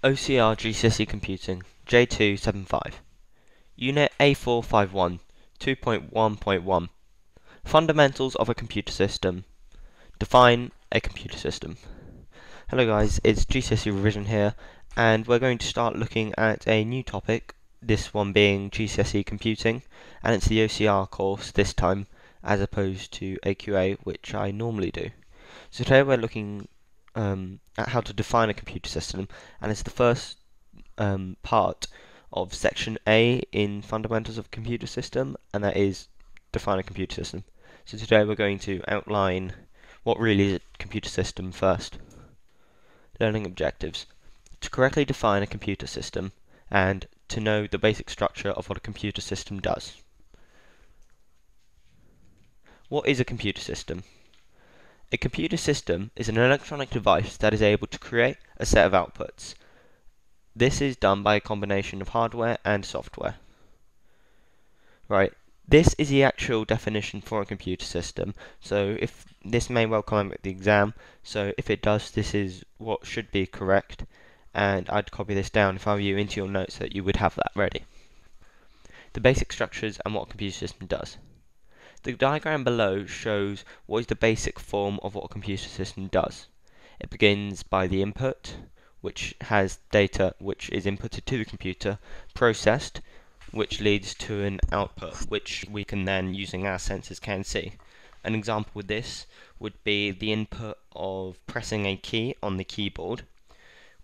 OCR GCSE Computing J275 Unit A451 2.1.1 Fundamentals of a Computer System. Define a computer system. Hello guys, it's GCSE Revision here, and we're going to start looking at a new topic, this one being GCSE Computing, and it's the OCR course this time, as opposed to AQA, which I normally do. So today we're looking at how to define a computer system, and it's the first part of section A in Fundamentals of a Computer System, and that is define a computer system. So today we're going to outline what really is a computer system first. Learning objectives: to correctly define a computer system and to know the basic structure of what a computer system does. What is a computer system? A computer system is an electronic device that is able to create a set of outputs. This is done by a combination of hardware and software. Right, this is the actual definition for a computer system, so if this may well come up at the exam, so if it does, this is what should be correct, and I'd copy this down if I were you into your notes so that you would have that ready. The basic structures and what a computer system does. The diagram below shows what is the basic form of what a computer system does. It begins by the input, which has data which is inputted to the computer, processed, which leads to an output, which we can then, using our senses, can see. An example with this would be the input of pressing a key on the keyboard,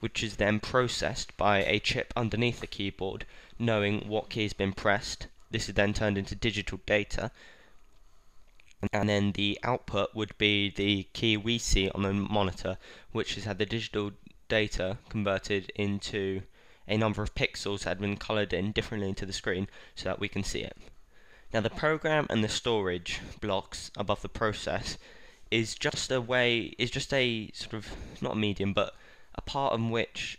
which is then processed by a chip underneath the keyboard, knowing what key has been pressed. This is then turned into digital data, and then the output would be the key we see on the monitor, which has had the digital data converted into a number of pixels that have been coloured in differently into the screen so that we can see it. Now the program and the storage blocks above the process is just a sort of, not a medium, but a part in which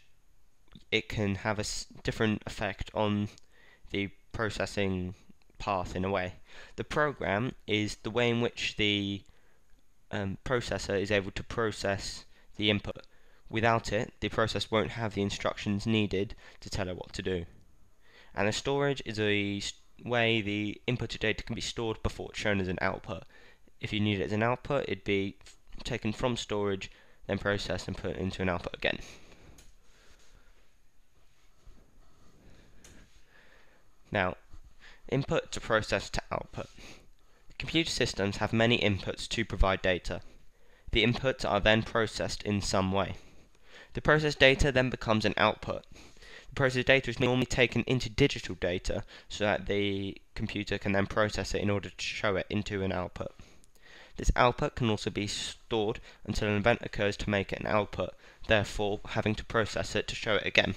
it can have a different effect on the processing path in a way. The program is the way in which the processor is able to process the input. Without it, the process won't have the instructions needed to tell it what to do. And the storage is a way the inputted data can be stored before it's shown as an output. If you need it as an output, it'd be taken from storage, then processed and put into an output again. Now, input to process to output. Computer systems have many inputs to provide data. The inputs are then processed in some way. The processed data then becomes an output. The processed data is normally taken into digital data so that the computer can then process it in order to show it into an output. This output can also be stored until an event occurs to make it an output, therefore having to process it to show it again.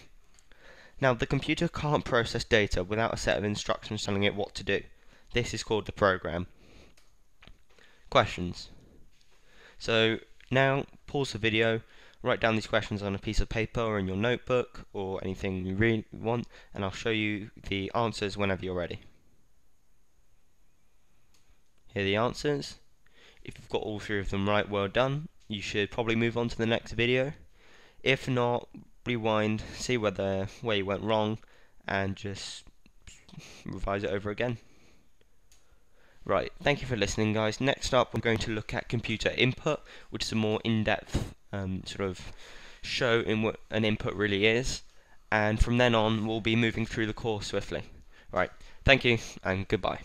Now, the computer can't process data without a set of instructions telling it what to do. This is called the program. Questions. So now pause the video, write down these questions on a piece of paper or in your notebook or anything you really want, and I'll show you the answers whenever you're ready. Here are the answers. If you've got all three of them right, well done. You should probably move on to the next video. If not, rewind, see where you went wrong, and just revise it over again. Right, thank you for listening, guys. Next up, we're going to look at computer input, which is a more in-depth sort of show in what an input really is, and from then on, we'll be moving through the course swiftly. Right, thank you, and goodbye.